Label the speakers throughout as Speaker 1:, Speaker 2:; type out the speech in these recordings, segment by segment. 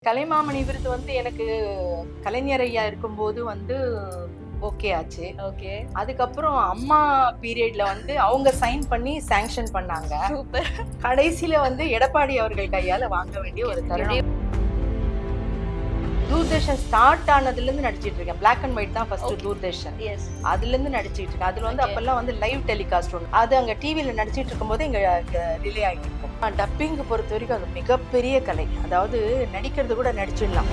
Speaker 1: கலைமாமணி விருது வந்து எனக்கு கலைஞர் ஐயா இருக்கும்போது வந்து ஓகே ஆச்சு.
Speaker 2: ஓகே.
Speaker 1: அதுக்கப்புறம் அம்மா பீரியட்ல வந்து அவங்க சைன் பண்ணி சாங்ஷன் பண்ணாங்க.
Speaker 2: சூப்பர்.
Speaker 1: கடைசியில வந்து எடப்பாடி அவர்கள் கையால வாங்க வேண்டிய ஒரு தருணம். தூர்தர்ஷன் ஸ்டார்ட் ஆனதுல இருந்து நடிச்சிட்டு இருக்கேன். பிளாக் அண்ட் ஒயிட் தான் ஃபர்ஸ்ட் தூர்தர்ஷன்.
Speaker 2: எஸ்.
Speaker 1: அதுல இருந்து நடிச்சிட்டு இருக்கேன். அதுல வந்து அப்பெல்லாம் வந்து லைவ் டெலிகாஸ்ட் ஒன்று. அது அங்க டிவில நடிச்சிட்டு இருக்கும்போது இங்க ரிலே ஆகிட்டு இருக்கும். டப்பிங் பொறுத்த வரைக்கும் அது மிகப்பெரிய கலை. அதாவது நடிக்கிறது கூட நடிச்சிடலாம்.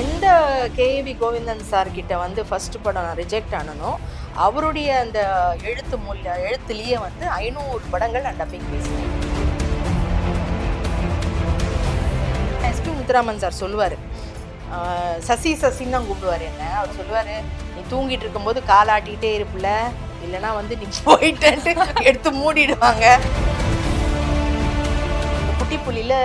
Speaker 1: எந்த கேவி கோவிந்தன் சார் கிட்ட வந்து ஃபர்ஸ்ட் படம் நான் ரிஜெக்ட் ஆனனோ அவருடைய அந்த எழுத்துலயே வந்து 500 படங்கள் நான் டப்பிங் பேசினேன். எஸ்பி முத்துராமன் சார் சொல்லுவார், சசி சசின்னு தான் கூப்பிடுவார் என்ன. அவர் சொல்லுவார், நீ தூங்கிட்டு இருக்கும்போது காலாட்டிகிட்டே இருப்பில்ல, இல்லைன்னா வந்து நீ போயிட்டு எடுத்து மூடிடுவாங்க. குட்டி புலியில்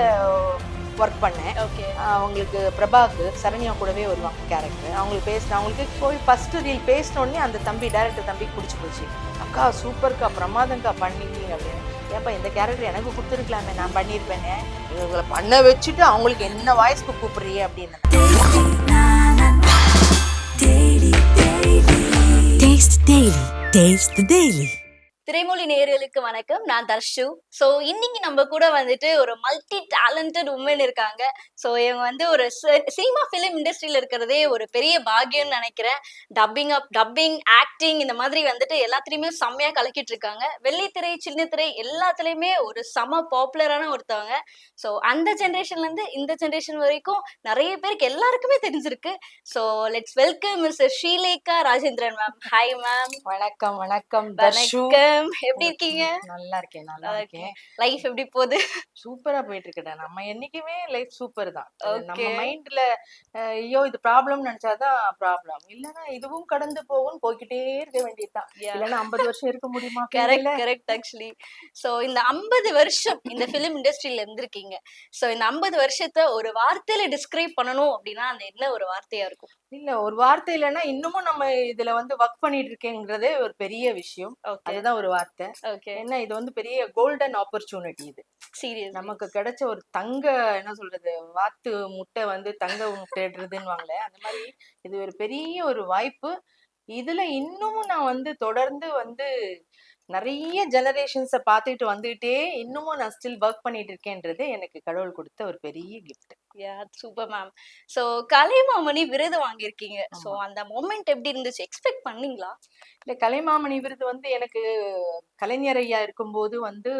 Speaker 1: ஒர்க் பண்ணேன்.
Speaker 2: ஓகே.
Speaker 1: அவங்களுக்கு பிரபாக்கு சரண்யா கூடவே வருவாங்க கேரக்டர். அவங்களுக்கு போய் ஃபர்ஸ்ட் ரீல் பேசினோடனே அந்த டேரக்டர் தம்பிக்கு பிடிச்சி போச்சு. அக்கா சூப்பர்க்கா, பிரமாதங்க்கா பண்ணிக்கிங்க அப்படின்னு. ஏப்பா இந்த கேரக்டர் எனக்கு கொடுத்துருக்கலாமே, நான் பண்ணியிருப்பேனே, இவங்களை பண்ண வச்சுட்டு அவங்களுக்கு என்ன வாய்ஸ்க்கு கூப்பிடுறியே அப்படின்னு.
Speaker 2: திரைமொழி நேயர்களுக்கு வணக்கம். நான் தர்ஷு. ஸோ இன்னைக்கு நம்ம கூட வந்துட்டு ஒரு மல்டி டேலண்டட் உமன் இருக்காங்க. ஸோ இவங்க வந்து ஒரு சினிமா ஃபிலிம் இண்டஸ்ட்ரியில இருக்கிறதே ஒரு பெரிய பாக்கியம்னு நினைக்கிறேன். டப்பிங் ஆக்டிங் இந்த மாதிரி வந்துட்டு எல்லாத்துலேயுமே செம்மையா கலக்கிட்டு இருக்காங்க. வெள்ளித்திரை சின்னத்திரை எல்லாத்துலேயுமே ஒரு செம பாப்புலரான ஒருத்தவங்க. ஸோ அந்த ஜென்ரேஷன்ல இருந்து இந்த ஜென்ரேஷன் வரைக்கும் நிறைய பேருக்கு எல்லாருக்குமே தெரிஞ்சிருக்கு. So let's welcome mister Srilekha Rajendran ma'am. Hi ma'am.
Speaker 1: வணக்கம் வணக்கம் தர்ஷு.
Speaker 2: எப்படி இருக்கீங்க?
Speaker 1: நல்லா இருக்கேன்.
Speaker 2: லைஃப் எப்படி போகுது?
Speaker 1: சூப்பரா போயிட்டு இருக்கடா. நம்ம என்னைக்குமே லைஃப் சூப்பர் தான். நம்ம மைண்ட்ல ஐயோ இது ப்ராப்ளம் நினைச்சாதான் ப்ராப்ளம், இல்லைன்னா இதுவும் கடந்து போகும் போய்கிட்டே இருக்க வேண்டியதுதான். இல்லைன்னா 50 வருஷம் இருக்க முடியுமா?
Speaker 2: Correct actually. சோ இந்த 50 வருஷம் இந்த பிலிம் இண்டஸ்ட்ரியில இருந்திருக்கீங்க. சோ இந்த 50 வருஷத்தை ஒரு வார்த்தையில டிஸ்கிரைப் பண்ணணும் அப்படின்னா அந்த என்ன ஒரு வார்த்தையா இருக்கும்?
Speaker 1: இல்ல ஒரு வார்த்தை இல்லைன்னா இன்னமும் நம்ம இதுல வந்து ஒர்க் பண்ணிட்டு இருக்கேங்கிறதே ஒரு பெரிய விஷயம். அதுதான் ஒரு வார்த்தை. ஏன்னா இது வந்து பெரிய கோல்டன் ஆப்பர்ச்சுனிட்டி. இது
Speaker 2: சீரியஸ்
Speaker 1: நமக்கு கிடைச்ச ஒரு தங்க, என்ன சொல்றது, வாத்து முட்டை வந்து தங்க முட்டைடுறதுன்னு அந்த மாதிரி இது ஒரு பெரிய ஒரு வாய்ப்பு. இதுல இன்னமும் நான் வந்து தொடர்ந்து வந்து நிறைய ஜெனரேஷன்ஸை பார்த்துட்டு வந்துட்டே இன்னமும் நான் ஸ்டில் ஒர்க் பண்ணிட்டு இருக்கேன்றது எனக்கு கடவுள் கொடுத்த ஒரு பெரிய gift.
Speaker 2: Super ma'am. So Kalaimamani விருது வாங்கியிருக்கீங்க. சோ அந்த மொமெண்ட் எப்படி இருந்துச்சு? எக்ஸ்பெக்ட் பண்ணீங்களா?
Speaker 1: இல்ல, கலைமாமணி விருது வந்து எனக்கு கலைஞர் ஐயா இருக்கும்போது வந்து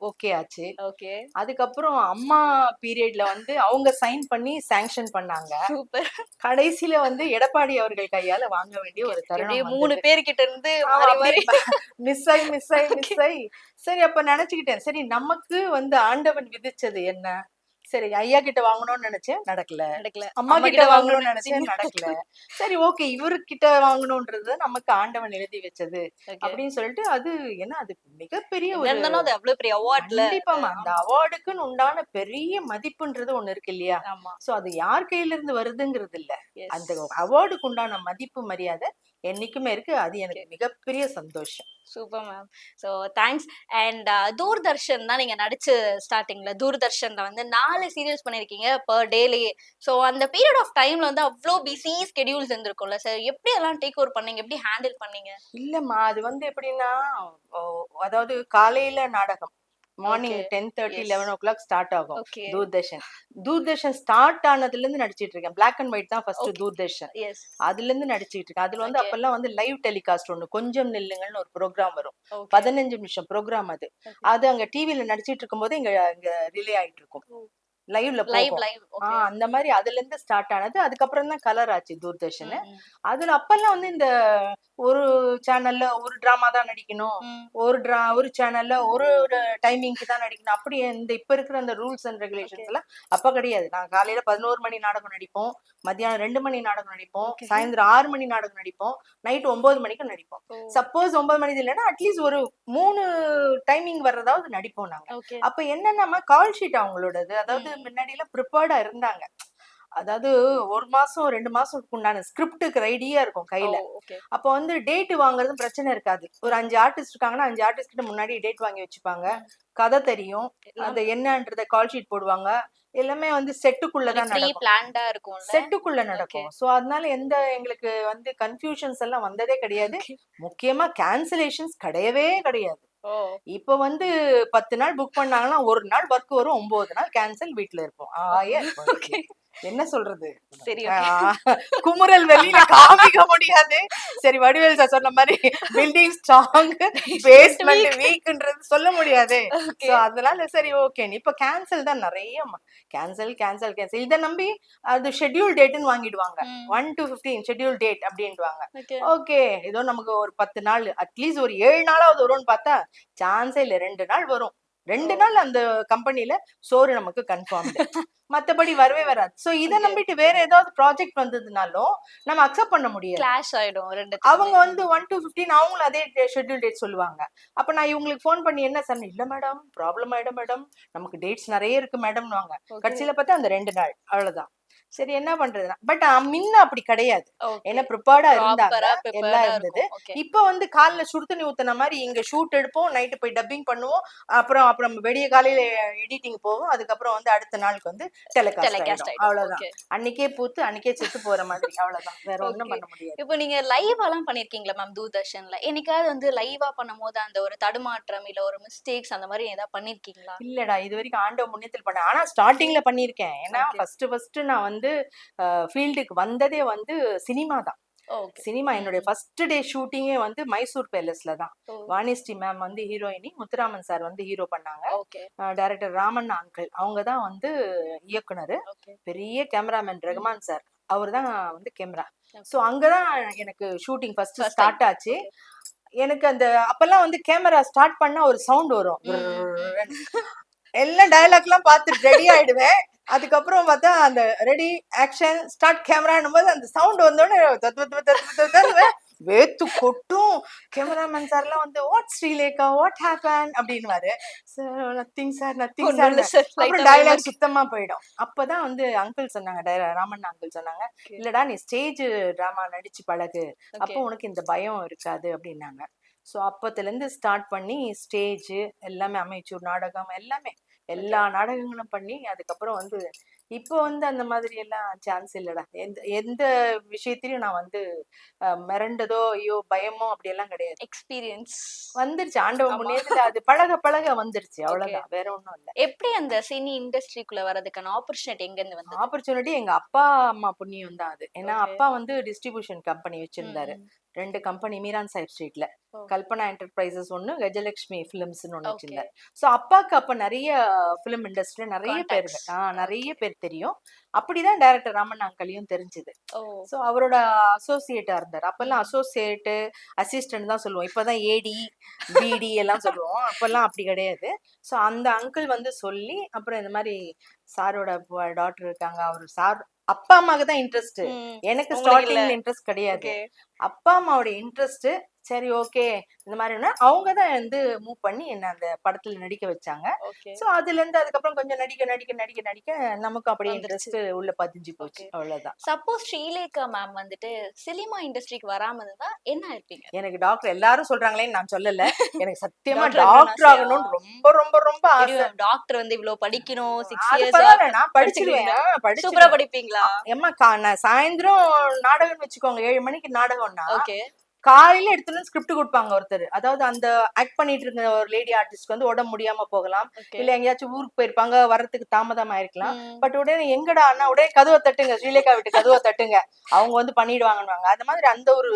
Speaker 1: ஓகே ஆச்சு.
Speaker 2: ஓகே.
Speaker 1: அதுக்கப்புறம் அம்மா பீரியட்ல வந்து அவங்க சைன் பண்ணி சாங்ஷன் பண்ணாங்க.
Speaker 2: சூப்பர்.
Speaker 1: கடைசியில வந்து எடப்பாடி அவர்கள் கையால வாங்க வேண்டிய ஒரு தருணம்.
Speaker 2: 3 பேர்கிட்ட இருந்து
Speaker 1: மிஸ் ஆயி சரி அப்ப நினைச்சுக்கிட்டேன், சரி நமக்கு வந்து ஆண்டவன் விதிச்சது என்ன, சரி ஐயா கிட்ட வாங்கணும்னு நினைச்சேன், நடக்கல. அம்மா கிட்ட வாங்கணும்னு நினைச்சேன், நடக்கல. சரி ஓகே, இவர்கிட்ட வாங்கணும்ன்றது நமக்கு ஆண்டவன் எழுதி வச்சது அப்படின்னு சொல்லிட்டு அது என்ன, அது மிகப்பெரிய ஒரு
Speaker 2: அவ்வளவு பெரிய அவார்ட்ல.
Speaker 1: கண்டிப்பாமா அந்த அவார்டுக்குன்னு உண்டான பெரிய மதிப்புன்றது ஒண்ணு இருக்கு இல்லையா? சோ அது யார் கையில இருந்து வருதுங்கிறது இல்ல, அந்த அவார்டுக்கு உண்டான மதிப்பு மரியாதை என்னைக்குமே இருக்கு. அது எனக்கு மிகப்பெரிய சந்தோஷம்.
Speaker 2: Super ma'am. So thanks. And Doordarshan தான் நீங்க நடிச்சு ஸ்டார்டிங்ல தூர்தர்ஷன்ல வந்து 4 சீரியல்ஸ் பண்ணிருக்கீங்க பர் டேலயே. ஸோ அந்த பீரியட் ஆஃப் டைம்ல வந்து அவ்வளோ பிஸி ஸ்கெடியூல்ஸ் இருந்திருக்கும்ல சார், எப்படி எல்லாம் டேக் ஓவர் பண்ணீங்க, எப்படி ஹேண்டில் பண்ணீங்க?
Speaker 1: இல்லம்மா, அது வந்து எப்படின்னா, அதாவது காலையில நாடகம் மார்னிங் 10:30 11 o'clock ஸ்டார்ட் ஆகும். தூர்தர்ஷன் ஸ்டார்ட் ஆனதுல இருந்து நடிச்சிட்டு இருக்கேன். பிளாக் அண்ட் ஒயிட் தான் ஃபர்ஸ்ட் தூர்தர்ஷன். அதுல இருந்து நடிச்சிட்டு இருக்கேன். அதுல வந்து அப்பெல்லாம் வந்து லைவ் டெலிகாஸ்ட் ஒண்ணு, கொஞ்சம் நில்லுங்கள்னு ஒரு ப்ரோக்ராம் வரும். 15 நிமிஷம் ப்ரோக்ராம். அது அங்க டிவில நடிச்சிட்டு இருக்கும்போது இங்க ரிலே ஆயிட்டு இருக்கும். லைவ்ல அந்த மாதிரி அதுல இருந்து ஸ்டார்ட் ஆனது. அதுக்கப்புறம் தான் கலர் ஆச்சு தூர்தர்ஷன். அதுல அப்பெல்லாம் வந்து இந்த ஒரு சேனல்ல ஒரு டிராமா தான் நடிக்கணும், ஒரு சேனல்ல ஒரு டைமிங்க்கு தான் நடிக்கணும், அப்படி இந்த இப்ப இருக்கிற அந்த ரூல்ஸ் அண்ட் ரெகுலேஷன்ஸ் எல்லாம் அப்ப கிடையாது. நான் காலையில 11 மணி நாடகம் நடிப்போம், மத்தியானம் 2 மணி நாடகம் நடிப்போம், சாயந்தரம் 6 மணி நாடகம் நடிப்போம், நைட் 9 மணிக்கு நடிப்போம். சப்போஸ் 9 மணி இல்லைன்னா அட்லீஸ்ட் ஒரு 3 டைமிங் வர்றதாவது நடிப்போம் நாங்க. அப்ப என்னன்னா கால் ஷீட் அவங்களோடது, அதாவது முன்னாடி எல்லாம் ப்ரிப்பேர்டா இருந்தாங்க. அதாவது 1 மாசம் 2 மாசத்துக்கு உண்டான ஸ்கிரிப்டுக்கு ரெடியா இருக்கும் கையில.
Speaker 2: ஓகே
Speaker 1: அப்போ வந்து டேட் வாங்குறது பிரச்சனை இருக்காது. ஒரு 5 ஆர்டிஸ்ட் இருக்காங்கன்னா 5 ஆர்டிஸ்ட் கிட்ட முன்னாடி டேட் வாங்கி வச்சுப்பாங்க. கதை தெரியும், அது என்னன்றத கால் ஷீட் போடுவாங்க. எல்லாமே வந்து செட்டுக்குள்ளதான்
Speaker 2: ப்ரீ
Speaker 1: நடக்கும்.
Speaker 2: பிளான்டா இருக்கும்ல.
Speaker 1: செட்டுக்குள்ள நடக்கும். சோ அதனால எந்த எங்களுக்கு வந்து கன்ஃபியூஷன்ஸ் எல்லாம் வந்ததே கிடையாது. முக்கியமா கேன்சலேஷன்ஸ் கிடையவே கிடையாது.
Speaker 2: ஓ
Speaker 1: இப்ப வந்து 10 நாள் புக் பண்ணாங்கன்னா 1 நாள் ஒர்க் வரும், 9 நாள் கேன்சல், வீட்ல இருப்போம். ஆயா இருப்போம் வீட்ல. என்ன சொல்றது?
Speaker 2: சரி
Speaker 1: குமுறல் வெளியில காமிக்க முடியாது. சரி, வடிவேல் சார் சொன்ன மாதிரி பில்டிங் ஸ்ட்ராங், பேஸ்மெண்ட் வீக்ன்றது சொல்ல முடியாது. சோ அதனால சரி ஓகே. இப்ப கேன்சல் தான் நிறைய கேன்சல் கேன்சல் கேன்சல். இதை நம்பி அது ஷெட்யூல் டேட்னு வாங்கிடுவாங்க. 1 to 15 ஷெட்யூல் டேட் அப்படின்வாங்க. ஓகே, ஏதோ நமக்கு ஒரு 10 நாள் அட்லீஸ்ட் ஒரு 7 நாளாவது வரும்னு பார்த்தா சான்ஸே இல்ல. 2 நாள் வரும். 2 நாள் அந்த கம்பெனில சோறு நமக்கு கன்ஃபார்ம். மத்தபடி வரவே வராது. சோ இத நம்பிட்டு வேற ஏதாவது ப்ராஜெக்ட் வந்ததுனாலும் நம்ம அக்செப்ட் பண்ண முடியாது.
Speaker 2: கிளாஷ் ஆயிடும் ரெண்டு.
Speaker 1: அவங்க வந்து 1 to 15 அவங்களும் அதே ஷெட்யூல் டேட் சொல்லுவாங்க. அப்ப நான் இவங்களுக்கு ஃபோன் பண்ணி என்ன சொன்னேன், இல்ல மேடம் ப்ராப்ளம் ஆயிடும் மேடம், நமக்கு டேட்ஸ் நிறைய இருக்கு மேடம்னுவாங்க. கடைசியில பார்த்தா அந்த 2 நாள் அவ்வளவுதான். சரி என்ன பண்றது. பட் முன்ன அப்படி கிடையாது. ஏன்னா ப்ரிப்பேர்டா இருந்தாங்க, எல்லாம் இருந்தது. இப்ப வந்து காலைல சுடு தண்ணி ஊத்துன மாதிரி இங்க ஷூட் எடுப்போம், நைட்டு போய் டப்பிங் பண்ணுவோம், அப்புறம் விடிய காலையில எடிட்டிங் போவோம், அதுக்கப்புறம் வந்து அடுத்த நாளுக்கு வந்து டெலிகாஸ்ட். அவ்வளவுதான். அன்னைக்கே பூத்து அன்னைக்கே செத்து போற மாதிரி. அவ்வளவுதான், வேற ஒண்ணும் பண்ண முடியாது.
Speaker 2: இப்போ நீங்க லைவ் எல்லாம் பண்ணிருக்கீங்களா மேம் தூர்தர்ஷன்ல? என்னைக்காவது வந்து லைவா பண்ணும்போது அந்த ஒரு தடுமாற்றம் இல்ல ஒரு மிஸ்டேக்ஸ் அந்த மாதிரி ஏதாவது பண்ணிருக்கீங்களா?
Speaker 1: இல்லடா, இது வரைக்கும் ஆண்டவ முன்னியத்தில் பண்ணேன். ஆனா ஸ்டார்டிங்ல பண்ணிருக்கேன். ஏன்னா ஃபர்ஸ்ட் நான் வந்து ஃபீல்டுக்கு வந்ததே வந்து சினிமா தான். சினிமா என்னுடைய ஃபர்ஸ்ட் டே ஷூட்டிங்கே வந்து மைசூர் பேலஸ்ல தான். வாணிஸ்ரீ மேம் வந்து ஹீரோயினி, முத்துராமன் சார் வந்து ஹீரோ பண்ணாங்க. டைரக்டர் ராமண்ணா அங்கிள் அவங்க தான் வந்து இயக்குனர். பெரிய கேமராமேன் ரகுமான் சார், அவர் தான் வந்து கேமரா. சோ அங்கதான் எனக்கு ஷூட்டிங் ஃபர்ஸ்ட் ஸ்டார்ட் ஆச்சு. எனக்கு அந்த அப்பெல்லாம் வந்து கேமரா ஸ்டார்ட் பண்ணா ஒரு சவுண்ட் வரும். எல்லாம் டயலாக் எல்லாம் பார்த்துட்டு ரெடி ஆயிடுவேன். அதுக்கப்புறம் பார்த்தா அந்த ரெடி ஆக்ஷன் ஸ்டார்ட் கேமரான்னும் போது அந்த சவுண்ட் வந்தோடனே வேத்து கொட்டும். கேமராமேன் சார் எல்லாம் வந்து வாட் ஸ்ரீலேகா வாட் ஹேப்பன் அப்படின்னுவாரு. Sir nothing sir nothing sir. அப்புறம் டயலாக் சுத்தமா போயிடும். அப்பதான் வந்து அங்கிள் சொன்னாங்க, ராமண்ணா அங்கிள் சொன்னாங்க, இல்லடா நீ ஸ்டேஜ் டிராமா நடிச்சு பழகு, அப்போ உனக்கு இந்த பயம் இருக்காது அப்படின்னாங்க. ஸோ அப்பத்துல இருந்து ஸ்டார்ட் பண்ணி ஸ்டேஜ் எல்லாமே, அமைச்சூர் நாடகம் எல்லாமே, எல்லா நாடகங்களும் பண்ணி அதுக்கப்புறம் வந்து இப்போ வந்து அந்த மாதிரி எல்லாம் சான்ஸ் இல்லடா. எந்த எந்த விஷயத்திலயும் நான் வந்து மிரண்டதோ ஐயோ பயமோ அப்படி எல்லாம் கிடையாது.
Speaker 2: எக்ஸ்பீரியன்ஸ்
Speaker 1: வந்துருச்சு ஆண்டவன் முன்னேத்துல. அது பழக பழக வந்துருச்சு, அவ்வளவுதான், வேற ஒண்ணும் இல்ல.
Speaker 2: எப்படி அந்த சினி இண்டஸ்ட்ரிக்குள்ள வரதுக்கான ஆப்பர்ச்சுனிட்டி எங்க இருந்து வந்தது?
Speaker 1: ஆப்பர்ச்சுனிட்டி எங்க அப்பா அம்மா புண்ணியம் தான் அது. ஏன்னா அப்பா வந்து டிஸ்ட்ரிபியூஷன் கம்பெனி வச்சிருந்தாரு. 2 கம்பெனி மீரான் சாஹிப் ஸ்ட்ரீட்ல. கல்பனா என்டர்பிரைசஸ் ஒன்னு, கஜலட்சுமி பிலிம்ஸ்னு ஒண்ணு வச்சிருந்தாரு. சோ அப்பாக்கு அப்ப நிறைய பிலிம் இண்டஸ்ட்ரியில நிறைய பேர் தெரியும். அப்படிதான் டைரக்டர் ராமண்ணா அங்கிளையும் தெரிஞ்சது. சோ அவரோட அசோசியேட்டா இருந்தார். அப்பெல்லாம் அசோசியேட் அசிஸ்டன்ட் தான் சொல்லுவோம். இப்பதான் ஏடி பிடி எல்லாம் சொல்லுவோம். அப்பெல்லாம் அப்படி கிடையாது. சோ அந்த அங்கிள் வந்து சொல்லி அப்புறம் இந்த மாதிரி சாரோட டாக்டர் இருக்காங்க, அவரு சார் அப்பா அம்மாவுக்கு தான் இன்ட்ரெஸ்ட், எனக்கு ஸ்டார்டிங்ல இன்ட்ரெஸ்ட் கிடையாது. அப்பா அம்மாவோட இன்ட்ரெஸ்ட். சரி ஓகே இந்த மாதிரினா அவங்க தான் வந்து மூவ் பண்ணி என்ன அந்த படத்துல நடிக்க வச்சாங்க. சோ அதுல இருந்து அதுக்கப்புறம் கொஞ்சம் நடிக்க நடிக்க நடிக்க நடிக்க நமக்கு அப்படியே இன்ட்ரெஸ்ட் உள்ள பதிஞ்சு போச்சு, அவ்வளவுதான்.
Speaker 2: சப்போஸ் ஸ்ரீலேகா மேம் வந்துட்டு சினிமா இண்டஸ்ட்ரிக்கு வராம இருந்தா என்ன இருப்பீங்க?
Speaker 1: எனக்கு டாக்டர் எல்லாரும் சொல்றாங்களேன்னு நான் சொல்லல. எனக்கு சத்தியமா டாக்டர் ஆகணும்னு ரொம்ப ரொம்ப ரொம்ப ஆசை.
Speaker 2: டாக்டர் வந்து இவ்வளவு படிக்கணும் 6 இயர்ஸ்.
Speaker 1: நான் படிச்சிருவேன்.
Speaker 2: சூப்பரா படிப்பீங்களா?
Speaker 1: ஏமா நான் சாயந்தரம் நாடகம் வச்சுக்கோங்க, 7 மணிக்கு நாடகம்னா காலையில எடுத்துன்னு ஸ்கிரிப்ட் கொடுப்பாங்க ஒருத்தர். அதாவது அந்த ஆக்ட் பண்ணிட்டு இருக்க ஒரு லேடி ஆர்டிஸ்ட் வந்து உடம்பு முடியாம போகலாம், இல்ல எங்கேயாச்சும் ஊருக்கு போயிருப்பாங்க, வர்றதுக்கு தாமதம் ஆயிருக்கலாம். பட் உடனே எங்கடா அண்ணா உடனே கதவை தட்டுங்க, ஸ்ரீலேகா விட்டு கதவை தட்டுங்க, அவங்க வந்து பண்ணிடுவாங்கன்னு. அந்த மாதிரி அந்த ஒரு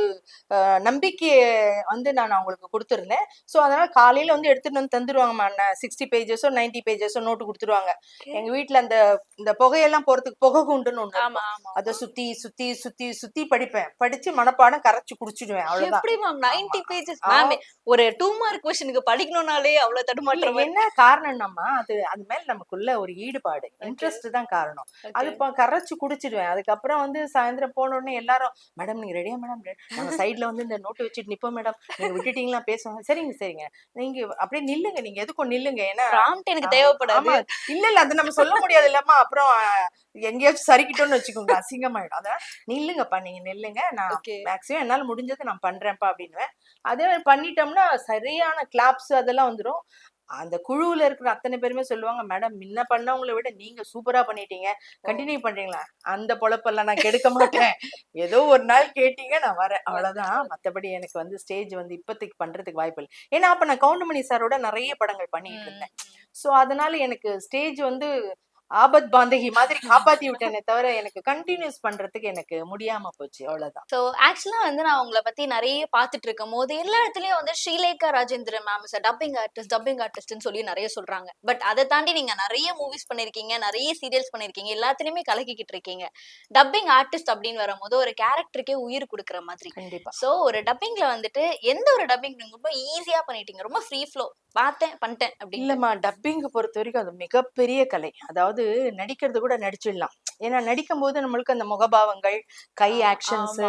Speaker 1: நம்பிக்கையை வந்து நான் அவங்களுக்கு கொடுத்துருந்தேன். சோ அதனால காலையில வந்து எடுத்துட்டு வந்து தந்துருவாங்கம்மா. 60 பேஜஸோ 90 பேஜஸோ நோட்டு கொடுத்துருவாங்க. எங்க வீட்டுல அந்த இந்த புகையெல்லாம் போறதுக்கு புகை குண்டுன்னு ஒண்ணு, அதை சுத்தி சுத்தி சுத்தி சுத்தி படிப்பேன். படிச்சு மனப்பாடம் கரைச்சு குடிச்சிடுவேன். அவ்வளவுதான்.
Speaker 2: எப்படி மேம் 90 பேஜஸ் மேம்? ஒரு 2 மார்க் क्वेश्चனுக்கு படிக்கணும்னாலே அவ்வளவு தடுமாற்றம்.
Speaker 1: என்ன காரணம்னா அது மேல நமக்குள்ள ஒரு ஈடுபாடு, இன்ட்ரெஸ்ட் தான் காரணம். அது கரைச்சு குடிச்சிடுவேன். அதுக்கப்புறம் வந்து சாயந்தரம் போன உடனே எல்லாரும், மேடம் நீங்க ரெடியா மேடம், நாங்க சைட்ல வந்து இந்த நோட்டு வச்சுட்டு நிப்போம் மேடம், நீங்க விட்டுட்டீங்களா பேசுவாங்க. சரிங்க சரிங்க, நீங்க அப்படியே நில்லுங்க, நீங்க எதுக்கும் நில்லுங்க. ஏன்னா
Speaker 2: ப்ராம்ப்ட் எனக்கு தேவைப்படாது.
Speaker 1: இல்ல அது நம்ம சொல்ல முடியாது இல்லம்மா. அப்புறம் எங்கேயாச்சும் சரிக்கிட்டோம்னு வச்சுக்கோங்க, அசிங்கமாயிடும். அதனால நில்லுங்கப்பா, நீங்க நில்லுங்க, நான் மேக்ஸிமம் என்னால முடிஞ்சது நான் பண்றேன்ப்பா அப்படின்னுவேன். அதே மாதிரி பண்ணிட்டோம்னா சரியான கிளாப்ஸ் அதெல்லாம் வந்துடும். அந்த குழுவுல இருக்கிற அத்தனை பேருமே சொல்லுவாங்க, மேடம் முன்ன பண்ணவங்களை விட நீங்க சூப்பரா பண்ணிட்டீங்க, கண்டினியூ பண்றீங்களா? அந்த பொழப்பெல்லாம் நான் கெடுக்க மாட்டேன். ஏதோ ஒரு நாள் கேட்டீங்க, நான் வரேன், அவ்வளவுதான். மத்தபடி எனக்கு வந்து ஸ்டேஜ் வந்து இப்போதைக்கு பண்றதுக்கு வாய்ப்பு இல்லை. ஏன்னா அப்ப நான் கவுண்டமணி சாரோட நிறைய படங்கள் பண்ணிட்டு இருந்தேன். சோ அதனால எனக்கு ஸ்டேஜ் வந்து ஆபத் பாந்தகி மாதிரி காப்பாத்தி விட்டேனே தவிர எனக்கு கண்டினியூஸ் பண்றதுக்கு எனக்கு முடியாம போச்சு, அவ்வளவுதான்.
Speaker 2: சோ ஆக்சுவலா வந்து நான் உங்களை பத்தி நிறைய பாத்துட்டு இருக்கும் போது எல்லா இடத்துலயும் வந்து ஸ்ரீலேகா ராஜேந்திரன் மேம் டப்பிங் ஆர்டிஸ்ட்னு சொல்லி நிறைய சொல்றாங்க. பட் அதை தாண்டி நீங்க நிறைய மூவிஸ் பண்ணிருக்கீங்க, நிறைய சீரியல்ஸ் பண்ணிருக்கீங்க, எல்லாத்துலயுமே கலக்கிக்கிட்டு இருக்கீங்க. டப்பிங் ஆர்டிஸ்ட் அப்படின்னு வரும்போது ஒரு கேரக்டருக்கே உயிர் கொடுக்குற மாதிரி.
Speaker 1: கண்டிப்பா.
Speaker 2: சோ ஒரு டப்பிங்ல வந்துட்டு எந்த ஒரு டப்பிங் நீங்க ரொம்ப ஈஸியா பண்ணிட்டீங்க, ரொம்ப ஃப்ரீ ஃப்ளோ பார்த்தேன் பண்ணிட்டேன் அப்படின்னு?
Speaker 1: இல்லம்மா, டப்பிங் பொறுத்த வரைக்கும் அது மிகப்பெரிய கலை. அதாவது நடிக்கிறது கூட நடிச்சிடலாம். ஏன்னா நடிக்கும் போது நம்மளுக்கு அந்த முகபாவங்கள், கை ஆக்ஷன்ஸ்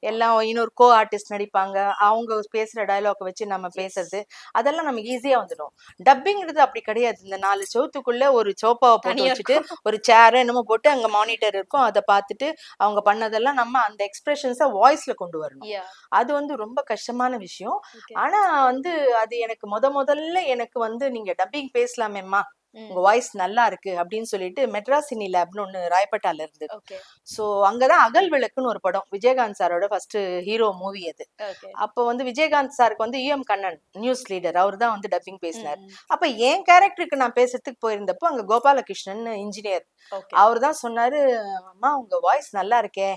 Speaker 1: எல்லாம், இன்னொரு கோ ஆர்டிஸ்ட் நடிப்பாங்க, அவங்க பேசுற டயலாக் வச்சு நம்ம பேசுறது, அதெல்லாம் நமக்கு ஈஸியா வந்துடும். டப்பிங்கிறது அப்படி கிடையாது. இந்த 4 செவத்துக்குள்ள ஒரு சோப்பாவை போட்டு வச்சுட்டு ஒரு சேர் என்னமோ போட்டு அங்க மானிட்டர் இருக்கும், அதை பார்த்துட்டு அவங்க பண்ணதெல்லாம் நம்ம அந்த எக்ஸ்பிரஷன்ஸை வாய்ஸ்ல கொண்டு வரணும். அது வந்து ரொம்ப கஷ்டமான விஷயம். ஆனா வந்து அது எனக்கு முதல்ல எனக்கு வந்து நீங்க டப்பிங் பேசலாமேம்மா, உங்க வாய்ஸ் நல்லா இருக்கு அப்படின்னு சொல்லிட்டு மெட்ராசினி லேப்னு ஒண்ணு ராயப்பேட்டால இருந்து. சோ அங்கதான் அகல் விளக்குன்னு ஒரு படம், விஜயகாந்த் சாரோட ஃபர்ஸ்ட் ஹீரோ மூவி அது. அப்ப வந்து விஜயகாந்த் சாருக்கு வந்து ஈஎம் கண்ணன் நியூஸ் லீடர், அவர் தான் வந்து டப்பிங் பேசினார். அப்ப என் கேரக்டருக்கு நான் பேசுறதுக்கு போயிருந்தப்போ அங்க கோபாலகிருஷ்ணன் இன்ஜினியர், அவர் தான் சொன்னாரு, அம்மா உங்க வாய்ஸ் நல்லா இருக்கே,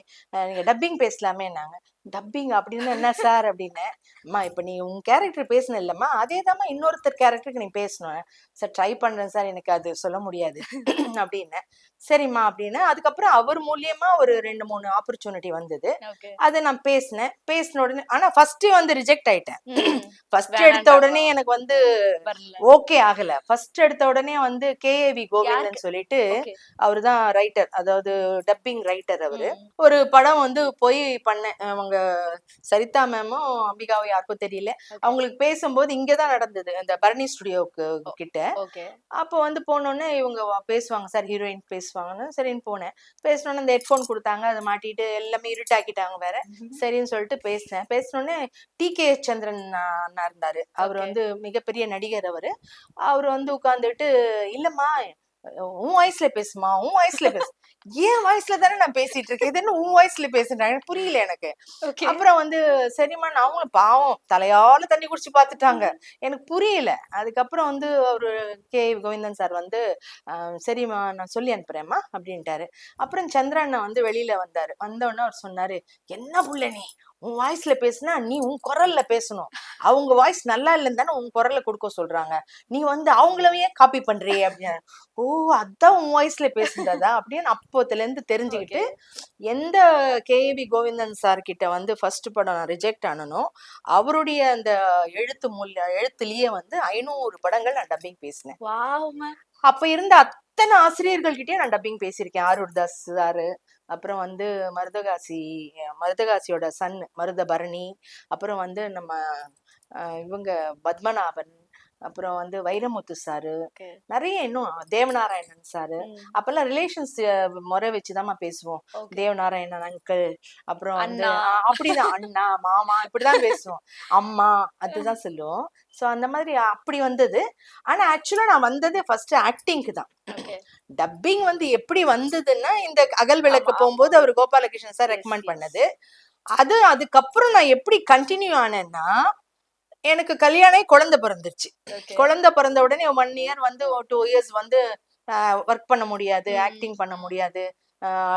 Speaker 1: நீங்க டப்பிங் பேசலாமே. நாங்க டப்பிங் அப்படின்னு என்ன சார் அப்படின்னு, அம்மா இப்ப நீ உன் கேரக்டர் பேசணும் இல்லம்மா, அதேதாம்மா இன்னொருத்தர் கேரக்டருக்கு நீ பேசணும். சார் ட்ரை பண்றேன் சார், எனக்கு அது சொல்ல முடியாது அப்படின்னு. சரிம்மா அப்படின்னு. அதுக்கப்புறம் அவர் மூலியமா ஒரு 2-3 ஆப்பர்ச்சுனிட்டி வந்தது. அதை நான் பேசின உடனே, ஆனா ஃபர்ஸ்ட் வந்து ரிஜெக்ட் ஆயிட்டேன். ஃபர்ஸ்ட் எடுத்த உடனே எனக்கு வந்து ஓகே ஆகல. ஃபர்ஸ்ட் எடுத்த உடனே வந்து கேஏவி கோவிந்தன் சொல்லிட்டு, அவரு தான் ரைட்டர், அதாவது டப்பிங் ரைட்டர். அவரு ஒரு படம் வந்து போய் பண்ணேன். அவங்க சரிதா மேமும் அம்பிகாவோ யாருக்கும் தெரியல, அவங்களுக்கு பேசும்போது இங்கதான் நடந்தது, அந்த பரணி ஸ்டுடியோவுக்கு கிட்ட. அப்போ வந்து போனோடனே இவங்க பேசுவாங்க சார், ஹீரோயின் பேசுவாங்கன்னு சரின்னு போனேன். பேசணுன்னு அந்த ஹெட்போன் கொடுத்தாங்க, அதை மாட்டிட்டு எல்லாமே இருட்டாக்கிட்டாங்க வேற. சரின்னு சொல்லிட்டு பேசினோடனே டி.கே. சந்திரன் அண்ணா இருந்தாரு. அவர் வந்து மிகப்பெரிய நடிகர். அவர் வந்து உட்கார்ந்துட்டு, இல்லம்மா உன் வாய்ஸ்ல பேசுமா, உன் வாய்ஸ்ல பேசு. ஏன் வாய்ஸ்ல தானே நான் பேசிட்டு இருக்கேன், இது என்ன உன் வாய்ஸ்ல பேசுறேன், புரியல எனக்கு. அப்புறம் வந்து சரிம்மா, அவங்களும் பாவம் தலையால தண்ணி குடிச்சு பாத்துட்டாங்க, எனக்கு புரியல. அதுக்கப்புறம் வந்து அவரு கே கோவிந்தன் சார் வந்து, சரிம்மா நான் சொல்லி அனுப்புறேம்மா அப்படின்ட்டாரு. அப்புறம் சந்திரண்ணா வந்து வெளியில வந்தாரு. வந்தோடனே அவர் சொன்னாரு, என்ன புள்ள நீ உன் வாய்ஸ்ல பேசுனா நீ உன் குரல்ல பேசணும், அவங்க வாய்ஸ் நல்லா இல்லைன்னு தானே உன் குரல்ல கொடுக்க சொல்றாங்க, நீ வந்து அவங்களவே காப்பி பண்றியே அப்படின்னு. ஓ அதான் உன் வாய்ஸ்ல பேசுறதா அப்படின்னு அப்போத்துல இருந்து தெரிஞ்சுக்கிட்டு, எந்த கேவி கோவிந்தன் சார் கிட்ட வந்து ஃபர்ஸ்ட் படம் நான் ரிஜெக்ட் ஆனனோ, அவருடைய அந்த எழுத்துலயே வந்து 500 படங்கள் நான் டப்பிங் பேசினேன். அப்ப இருந்த அத்தனை ஆசிரியர்கள் கிட்டே நான் டப்பிங் பேசியிருக்கேன். ஆரூர் தாஸ் சாரு, அப்புறம் வந்து மருதகாசியோட சன் மருதபரணி, அப்புறம் வந்து நம்ம இவங்க பத்மநாபன், அப்புறம் வந்து வைரமுத்து சாரு, நிறைய இன்னும் தேவநாராயணன் சாரு. அப்பெல்லாம் ரிலேஷன்ஸ் முறை வச்சுதான் பேசுவோம். தேவநாராயணன் அங்கிள், அப்புறம் வந்து அப்படிதான் அண்ணா மாமா இப்படிதான் பேசுவோம், அம்மா அதுதான் சொல்லுவோம். சோ அந்த மாதிரி அப்படி வந்தது. ஆனா ஆக்சுவலா நான் வந்தது ஃபர்ஸ்ட் ஆக்டிங்க்கு தான். டப்பிங் வந்து எப்படி வந்ததுன்னா, இந்த அகல் விளக்கு போகும்போது அவர் கோபாலகிருஷ்ணன் சார் ரெக்கமெண்ட் பண்ணது. அதுக்கப்புறம் நான் எப்படி கண்டினியூ ஆனேன்னா, எனக்கு கல்யாணம் குழந்தை பிறந்துருச்சு. குழந்தை பிறந்த உடனே 1 இயர் வந்து 2 இயர்ஸ் வந்து ஒர்க் பண்ண முடியாது, ஆக்டிங் பண்ண முடியாது.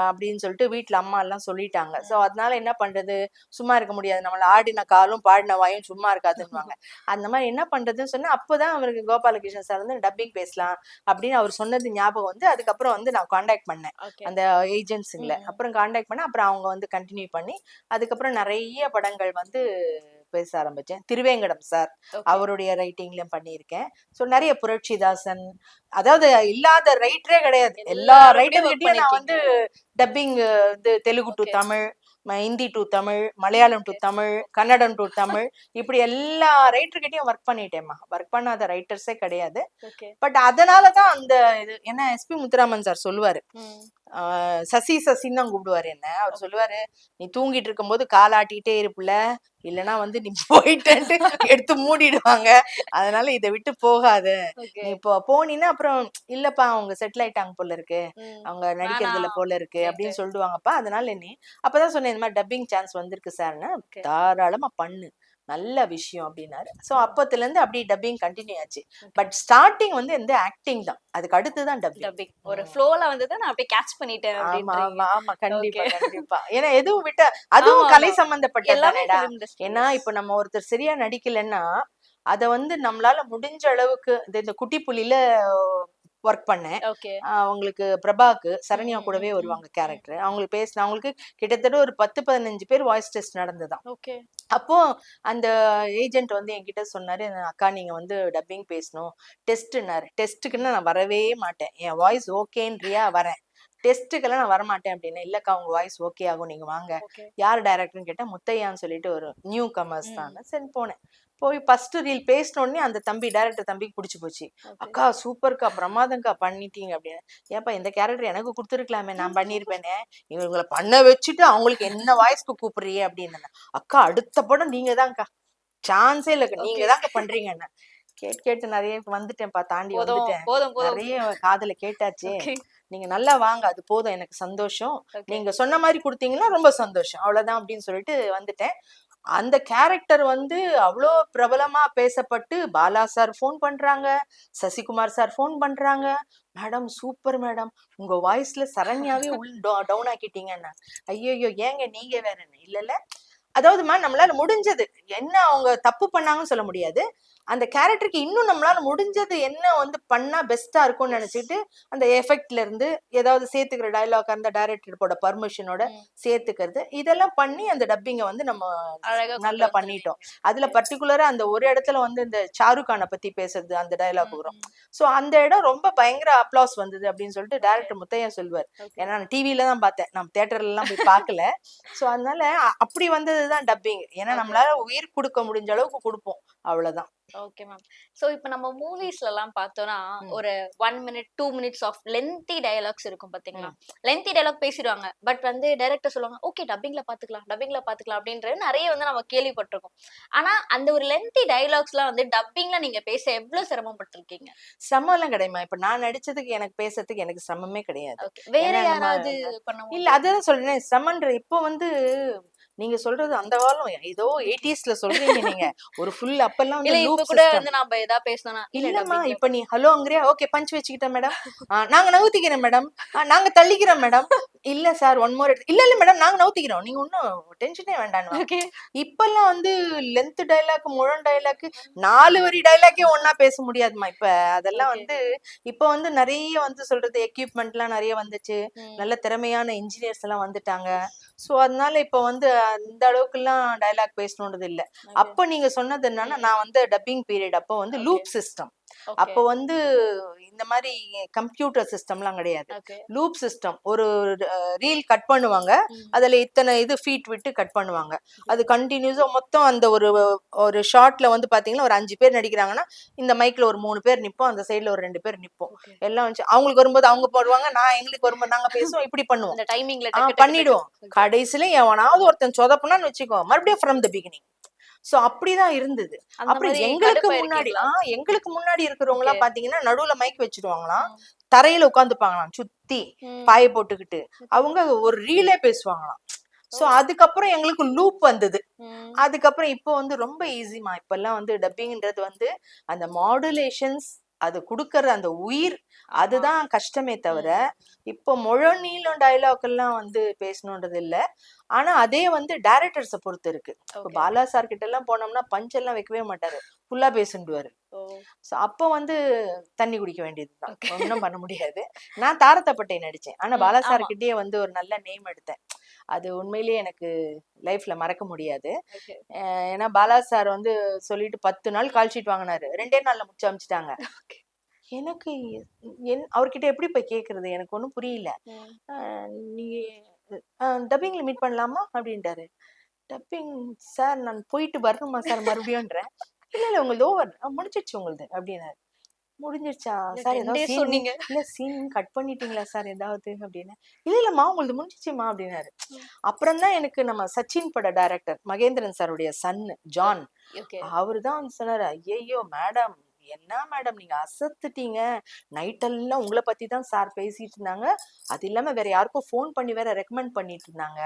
Speaker 1: அப்படின்னு சொல்லிட்டு வீட்டுல அம்மா எல்லாம் சொல்லிட்டாங்க. சோ அதனால என்ன பண்றது, சும்மா இருக்க முடியாது, நம்மள ஆடின காலும் பாடின வாயும் சும்மா இருக்காதுன்னுவாங்க. அந்த மாதிரி என்ன பண்றதுன்னு சொன்னா, அப்பதான் அவருக்கு கோபாலகிருஷ்ணன் சார் வந்து டப்பிங் பேசலாம் அப்படின்னு அவர் சொன்னது ஞாபகம் வந்து, அதுக்கப்புறம் வந்து நான் காண்டாக்ட் பண்ணேன் அந்த ஏஜென்சிங்களை. அப்புறம் காண்டாக்ட் பண்ண அப்புறம் அவங்க வந்து கண்டினியூ பண்ணி அதுக்கப்புறம் நிறைய படங்கள் வந்து பேச ஆரம்பிச்சேன். திருவேங்கடம் சார் அவருடைய ரைட்டிங்லயும் பண்ணியிருக்கேன். ஸோ நிறைய புரட்சிதாசன், அதாவது இல்லாத ரைட்டரே கிடையாது, எல்லா ரைட்டர்கிட்டயும் நான் வந்து டப்பிங் இது Telugu to Tamil, Hindi to Tamil, Malayalam to Tamil, Kannada to Tamil, இப்படி எல்லா ரைட்டர்கிட்டயும் ஒர்க் பண்ணிட்டேம்மா. ஒர்க் பண்ணாத ரைட்டர்ஸே கிடையாது. பட் அதனாலதான் அந்த இது என்ன எஸ்பி முத்துராமன் சார் சொல்லுவாரு, சசி சசின்னு தான் கூப்பிடுவாரு என்ன. அவர் சொல்லுவாரு, நீ தூங்கிட்டு இருக்கும் போது காலாட்டிட்டே இருப்புல, இல்லைன்னா வந்து நீ போயிட்டு எடுத்து மூடிடுவாங்க, அதனால இதை விட்டு போகாத, நீ இப்போ போனீன்னா அப்புறம் இல்லப்பா அவங்க செட்டில் ஆயிட்டாங்க போல இருக்கு, அவங்க நடிக்கிறதுல போல இருக்கு அப்படின்னு சொல்லிடுவாங்கப்பா. அதனால நீ அப்பதான் சொன்னேன், இந்த மாதிரி டப்பிங் சான்ஸ் வந்திருக்கு சார்னு, தாராளமா பண்ணு, நல்ல விஷயம் அப்படின்னாரு. ஸோ அப்பத்துல இருந்து அப்படியே டப்பிங் கண்டினியூ ஆச்சு. பட் ஸ்டார்டிங் வந்து இந்த ஆக்டிங் தான், அதுக்கு அடுத்துதான் டப்பிங்.
Speaker 2: ஒரு ஃப்ளோல வந்து நான் அப்படியே கேட்ச் பண்ணிட்டேன்.
Speaker 1: ஆமா கண்டிப்பா கண்டிப்பா. ஏன்னா எதுவும் விட்ட அதுவும் கலை சம்பந்தப்பட்டதானேடா. ஏன்னா இப்ப நம்ம ஒருத்தர் சரியா நடிக்கலன்னா அத வந்து நம்மளால முடிஞ்ச அளவுக்கு இந்த குட்டி புலியில ஒர்க் பண்ணேன். அவங்களுக்கு பிரபாக்கு சரண்யா கூடவே வருவாங்க கேரக்டர். அவங்களுக்கு பேசின அவங்களுக்கு கிட்டத்தட்ட ஒரு 10-15 பேர் வாய்ஸ் டெஸ்ட் நடந்ததாம். அப்போ அந்த ஏஜென்ட் வந்து என்கிட்ட சொன்னாரு, அக்கா நீங்க வந்து டப்பிங் பேசணும், டெஸ்ட்னாரு. டெஸ்ட்டுக்குன்னு நான் வரவே மாட்டேன், என் வாய்ஸ் ஓகேன்றியா வரேன், டெஸ்ட்டுக்கெல்லாம் நான் வரமாட்டேன் அப்படின்னா. இல்லக்கா உங்க வாய்ஸ் ஓகே ஆகும், நீங்க வாங்க. யார் டைரக்டர்னு கேட்டா முத்தையான்னு சொல்லிட்டு ஒரு நியூ கமர்ஸ் தான். சரி போனேன். போய் ஃபர்ஸ்ட் ரீல் பேசினோடனே அந்த தம்பி டைரக்டர் தம்பிக்கு பிடிச்சி போச்சு. அக்கா சூப்பர்க்கா, பிரமாதம்க்கா பண்ணிட்டீங்க அப்படின்னு. ஏப்பா இந்த கேரக்டர் எனக்கு கொடுத்துருக்கலாமே, நான் பண்ணிருப்பேனே, இவங்களை பண்ண வச்சுட்டு அவங்களுக்கு என்ன வாய்ஸ்க்கு கூப்பிடுறியே அப்படின்னு. அக்கா அடுத்த படம் நீங்க தான்க்கா, சான்ஸே இல்லக்கா, நீங்க தான்க்கா பண்றீங்கன்னு. கேட்டு நிறைய வந்துட்டேன்ப்பா, தாண்டி வந்துட்டேன், நிறைய காதுல கேட்டாச்சு, நீங்க நல்லா வாங்க, அது போதும் எனக்கு சந்தோஷம், நீங்க சொன்ன மாதிரி கொடுத்தீங்கன்னா ரொம்ப சந்தோஷம், அவ்வளவுதான் அப்படின்னு சொல்லிட்டு வந்துட்டேன். அந்த கேரக்டர் வந்து அவ்வளோ பிரபலமா பேசப்பட்டு பாலா சார் ஃபோன் பண்றாங்க, சசிகுமார் சார் ஃபோன் பண்றாங்க, மேடம் சூப்பர் மேடம், உங்க வாய்ஸ்ல சரண்யாவே டவுன் ஆக்கிட்டீங்கன்னா. ஐயோ ஏங்க நீங்க வேற என்ன. இல்ல அதாவதுமா நம்மளால முடிஞ்சது என்ன, அவங்க தப்பு பண்ணாங்கன்னு சொல்ல முடியாது, அந்த கேரக்டருக்கு இன்னும் நம்மளால முடிஞ்சது என்ன வந்து பண்ணா பெஸ்டா இருக்கும்னு நினைச்சிட்டு அந்த எஃபெக்ட்ல இருந்து ஏதாவது சேர்த்துக்கிற டயலாக் அந்த டைரக்டரோட பர்மிஷனோட சேர்த்துக்கிறது, இதெல்லாம் பண்ணி அந்த டப்பிங்கை வந்து நம்ம நல்லா பண்ணிட்டோம். அதுல பர்டிகுலரா அந்த ஒரு இடத்துல வந்து இந்த ஷாருக்கானை பத்தி பேசுறது அந்த டயலாக் வரும். சோ அந்த இடம் ரொம்ப பயங்கர அப்ளாஸ் வந்தது அப்படின்னு சொல்லிட்டு டைரக்டர் முத்தையா சொல்வார். ஏன்னா நான் டிவில தான் பார்த்தேன், நம்ம தியேட்டர்ல எல்லாம் போய் பார்க்கல. சோ அதனால அப்படி வந்ததுதான் டப்பிங். ஏன்னா நம்மளால உயிர் கொடுக்க முடிஞ்ச அளவுக்கு கொடுப்போம், அவ்வளவுதான்.
Speaker 2: Okay ma'am. சோ இப்போ நம்ம மூவிஸ்ல எல்லாம் பார்த்தோம்னா ஒரு 1 minute 2 minutes of lengthy dialogues இருக்கும் பாத்தீங்களா. லென்த்தி டயலாக் பேசிடுவாங்க, பட் வந்து டைரக்டர் சொல்லுவாங்க ஓகே டப்பிங்ல பாத்துக்கலாம் அப்படின்றது நிறைய வந்து நம்ம கேள்விப்பட்டிருக்கோம். ஆனா அந்த ஒரு லென்த்தி டயலாக்ஸ் எல்லாம் வந்து டப்பிங்ல நீங்க பேச எவ்வளவு சிரமப்பட்டிருக்கீங்க?
Speaker 1: சிரமம் எல்லாம் கிடையாதுமா. இப்ப நான் நடிச்சதுக்கு எனக்கு பேசுறதுக்கு எனக்கு சிரமமே கிடையாது.
Speaker 2: வேற யாராவது
Speaker 1: இல்ல அதான் சொல்றேன் சிரமன்ற. இப்போ வந்து நீங்க சொல்றது அந்த காலம் ஏதோ 80sல சொல்றீங்க நீங்க. ஒரு ஃபுல் அப்பெல்லாம் வந்து லூப்
Speaker 2: கூட வந்து நாம ஏதா பேசணும்.
Speaker 1: இல்லம்மா இப்ப நீ ஹலோ அங்கறியா, ஓகே பஞ்ச் வச்சுக்கிட்டேன் மேடம், நாங்க நவுத்திக்கிறேன் மேடம், நாங்க தள்ளிக்கிறோம் மேடம், இல்ல சார் ஒன் மோர், இல்ல மேடம் நாங்க நவுத்திக்கிறோம், நீங்க ஒன்னும் டென்ஷனே வேண்டாம். இப்பெல்லாம் வந்து லென்த் டயலாக் முழம் டயலாக் 4 வரி டயலாக்கே ஒன்னா பேச முடியாதுமா இப்ப. அதெல்லாம் வந்து இப்ப வந்து நிறைய வந்து சொல்றது எக்யூப்மெண்ட் எல்லாம் நிறைய வந்துச்சு, நல்ல திறமையான இன்ஜினியர்ஸ் எல்லாம் வந்துட்டாங்க. சோ அதனால இப்ப வந்து அந்த அளவுக்கு எல்லாம் டயலாக் பேசணும்ன்றது இல்ல. அப்ப நீங்க சொன்னது என்னன்னா, நான் வந்து டப்பிங் பீரியட் அப்போ வந்து லூப் சிஸ்டம், அப்போ வந்து இந்த மாதிரி கம்ப்யூட்டர் சிஸ்டம்லாம் கிடையாது, லூப் சிஸ்டம். ஒரு ரீல் கட் பண்ணுவாங்க, அதுல இத்தனை இது ஃபீட் விட்டு கட் பண்ணுவாங்க, அது கண்டினியூஸா மொத்தம் அந்த ஒரு ஷார்ட்ல வந்து பாத்தீங்கன்னா ஒரு 5 பேர் நடிக்கிறாங்கன்னா இந்த மைக்ல ஒரு 3 பேர் நிப்போம், அந்த சைடுல ஒரு 2 பேர் நிப்போம், எல்லாம் வந்து அவங்களுக்கு வரும்போது அவங்க போடுவாங்க, நான் எங்களுக்கு வரும்போது நாங்க பேசுவோம், இப்படி பண்ணுவோம்,
Speaker 2: அந்த டைமிங்ல
Speaker 1: பண்ணிடுவோம். கடைசியில எவனாவது ஒருத்தன் சொதப்புனான்னு வச்சுக்கோ, மறுபடியும் ஃப்ரம் தி பிகினிங். சோ அப்படிதான் இருந்தது. அப்புறம் எங்களுக்கு முன்னாடி இருக்கிறவங்க எல்லாம் பாத்தீங்கன்னா நடுவுல மைக் வச்சிருவாங்களாம், தரையில உட்காந்துப்பாங்களாம் சுத்தி பாய போட்டுக்கிட்டு, அவங்க ஒரு ரீலே பேசுவாங்களாம். சோ அதுக்கப்புறம் எங்களுக்கு லூப் வந்தது. அதுக்கப்புறம் இப்போ வந்து ரொம்ப ஈஸிமா. இப்ப எல்லாம் வந்து டப்பிங்ன்றது வந்து அந்த மாடுலேஷன்ஸ் அது குடுக்கற அந்த உயிர் அதுதான் கஷ்டமே தவிர இப்போ முழு நீளம் டைலாக் எல்லாம் வந்து பேசணுன்றது இல்ல. ஆனா அதே வந்து டைரக்டர்ஸ பொறுத்து இருக்கு. இப்போ பாலா சார் கிட்ட எல்லாம் போனோம்னா பஞ்ச் எல்லாம் வைக்கவே மாட்டாரு, ஃபுல்லா பேசிடுவாரு. சோ அப்போ வந்து தண்ணி குடிக்க வேண்டியதுதான், ஒன்றும் பண்ண முடியாது. நான் தாரத்தப்பட்டை நடிச்சேன், ஆனா பாலா சார் கிட்டயே வந்து ஒரு நல்ல நேம் எடுத்தேன். அது உண்மையிலேயே எனக்கு லைஃப்ல மறக்க முடியாது. ஏன்னா பாலா சார் வந்து சொல்லிட்டு 10 நாள் கால் ஷீட் வாங்கினாரு, 2 நாள்ல முடிச்சு அமிச்சிட்டாங்க. எனக்கு அவர்கிட்ட எப்படி போய் கேக்குறது, எனக்கு ஒண்ணும் புரியல. நீ டப்பிங்ல மீட் பண்ணலாமா அப்படின்ட்டாரு. டப்பிங் சார் நான் போயிட்டு வரணுமா சார் மறுபடியும்ன்றேன். இல்ல இல்ல உங்களது ஓவர், முடிஞ்சிடுச்சு உங்களுது அப்படின்னாரு. முடிஞ்சிருச்சா சார், ஏதாவது சீன் இல்ல சீன் கட் பண்ணிட்டீங்களா சார் ஏதாவது அப்படின்னு. இல்ல இல்லம்மா உங்களது முடிஞ்சிச்சுமா அப்படின்னாரு. அப்புறம் தான் எனக்கு நம்ம சச்சின் பட டைரக்டர் மகேந்திரன் சாருடைய சன் ஜான், அவருதான் வந்து சொன்னாரு, ஐயோ மேடம் என்ன மேடம் நீங்க அசத்துட்டீங்க, நைட் எல்லாம் உங்களை பத்தி தான் சார் பேசிட்டு இருந்தாங்க, அது இல்லாம வேற யாருக்கும் ஃபோன் பண்ணி வேற ரெக்கமெண்ட் பண்ணிட்டு இருந்தாங்க.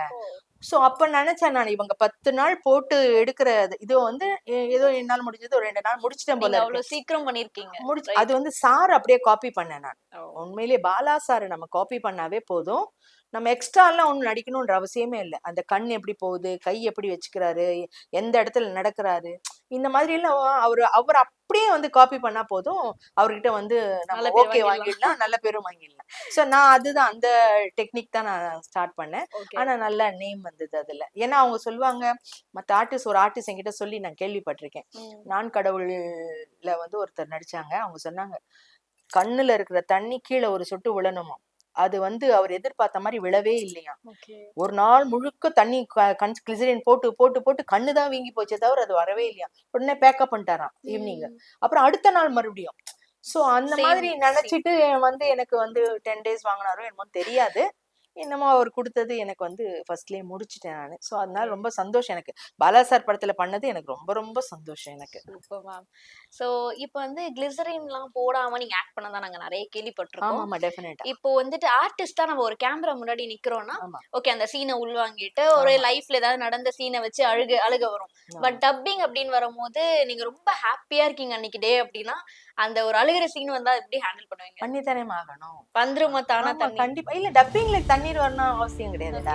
Speaker 1: சோ அப்ப நினைச்சேன் நான், இவங்க 10 நாள் போட்டு எடுக்கிற இது வந்து ஏதோ என்னால முடிஞ்சது ஒரு 2 நாள் முடிச்சிட்டேன் போல.
Speaker 2: அவ்வளவு சீக்கிரம் பண்ணிருக்கீங்க.
Speaker 1: அது வந்து சார் அப்படியே காப்பி பண்ணேன் நான். உண்மையிலேயே பாலா சார் நம்ம காப்பி பண்ணாவே போதும், நம்ம எக்ஸ்ட்ரா எல்லாம் ஒண்ணு நடிக்கணும்ன்ற அவசியமே இல்லை. அந்த கண் எப்படி போகுது, கை எப்படி வச்சுக்கிறாரு, எந்த இடத்துல நடக்கிறாரு, இந்த மாதிரி எல்லாம் அவர் அப்படியே வந்து காப்பி பண்ணா போதும், அவர்கிட்ட வந்து நம்ம ஓகே வாங்கிடலாம், நல்ல பேரும் வாங்கிடலாம். சோ நான் அதுதான் அந்த டெக்னிக் தான் நான் ஸ்டார்ட் பண்ணேன். ஆனா நல்ல நேம் வந்தது அதுல. ஏன்னா அவங்க சொல்லுவாங்க, மத்த ஆர்டிஸ்ட், ஒரு ஆர்டிஸ்ட் என்கிட்ட சொல்லி நான் கேள்விப்பட்டிருக்கேன், நான் கடவுள்ல வந்து ஒருத்தர் நடிச்சாங்க, அவங்க சொன்னாங்க கண்ணுல இருக்கிற தண்ணி கீழே ஒரு சொட்டு விழணுமா, அது வந்து அவர் எதிர்பார்த்த மாதிரி விழவே இல்லையா. ஒரு நாள் முழுக்க தண்ணி கிளிசரின் போட்டு போட்டு போட்டு கண்ணுதான் வீங்கி போச்சே தவிர அது வரவே இல்லையா. உடனே பேக்கப் பண்ணிட்டாராம் ஈவினிங். அப்புறம் அடுத்த நாள் மறுபடியும். சோ அந்த மாதிரி நினைச்சிட்டு வந்து எனக்கு வந்து 10 days வாங்கினாரோ என்னமோ தெரியாது, என்னமோ அவர் கொடுத்தது எனக்கு வந்து ஃபர்ஸ்ட்லயே முடிச்சிட்டேன் நானு. சோ அதனால ரொம்ப சந்தோஷம் எனக்கு, பாலா சார் படத்துல பண்ணது எனக்கு ரொம்ப ரொம்ப சந்தோஷம் எனக்கு.
Speaker 2: Super ma'am. சோ இப்போ வந்து கிளிசரின்லாம் போடாம நீங்க ஆக்ட் பண்ணதா நாங்க நிறைய கேள்விப்பட்டிருக்கோம்.
Speaker 1: ஆமா டெஃபினட்டா.
Speaker 2: இப்போ வந்துட்டு ஆர்டிஸ்டா நம்ம ஒரு கேமரா முன்னாடி நிக்கிறோம்னா ஓகே, அந்த சீனை உள்வாங்கிட்டு ஒரு லைஃப்ல ஏதாவது நடந்த சீனை வச்சு அழுக வரும். பட் டப்பிங் அப்படின்னு வரும்போது நீங்க ரொம்ப ஹாப்பியா இருக்கீங்க அன்னைக்கு டே அப்படின்னா, அந்த ஒரு அழுகிற சீன் வந்தா எப்படி ஹேண்டில் பண்ணுவீங்க?
Speaker 1: பண்ணித்தானே ஆகணும்,
Speaker 2: வந்துருமா தானா?
Speaker 1: கண்டிப்பா. இல்ல டப்பிங்ல தண்ணீர் வரணும் அவசியம் கிடையாதுடா.